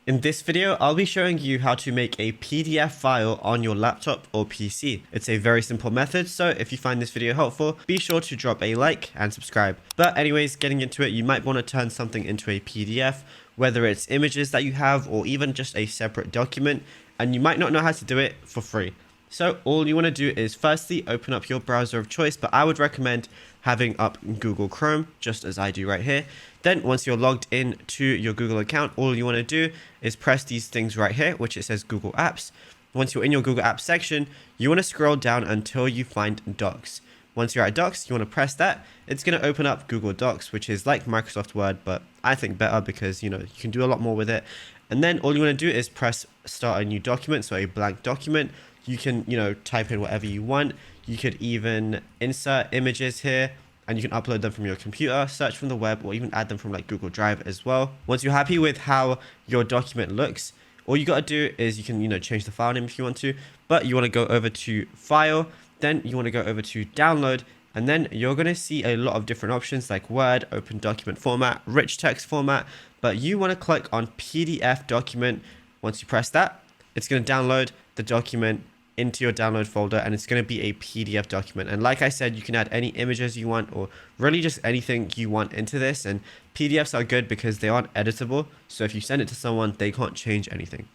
In this video, I'll be showing you how to make a PDF file on your laptop or PC. It's a very simple method, so if you find this video helpful, be sure to drop a like and subscribe. But anyways, getting into it, you might want to turn something into a PDF, whether it's images that you have or even just a separate document, and you might not know how to do it for free. So all you want to do is firstly open up your browser of choice, but I would recommend having up Google Chrome, just as I do right here. Then once you're logged in to your Google account, all you want to do is press these things right here, which it says Google Apps. Once you're in your Google Apps section, you want to scroll down until you find Docs. Once you're at Docs, you want to press that. It's going to open up Google Docs, which is like Microsoft Word, but I think better because, you can do a lot more with it. And then all you want to do is press start a new document, so a blank document. You can, type in whatever you want. You could even insert images here and you can upload them from your computer, search from the web, or even add them from like Google Drive as well. Once you're happy with how your document looks, all you got to do is you can, change the file name if you want to, but you want to go over to File, then you want to go over to Download, and then you're going to see a lot of different options like Word, Open Document Format, Rich Text Format, but you want to click on PDF Document. Once you press that, it's going to download the document into your download folder, and it's going to be a PDF document. And like I said, you can add any images you want or really just anything you want into this. And PDFs are good because they aren't editable. So if you send it to someone, they can't change anything.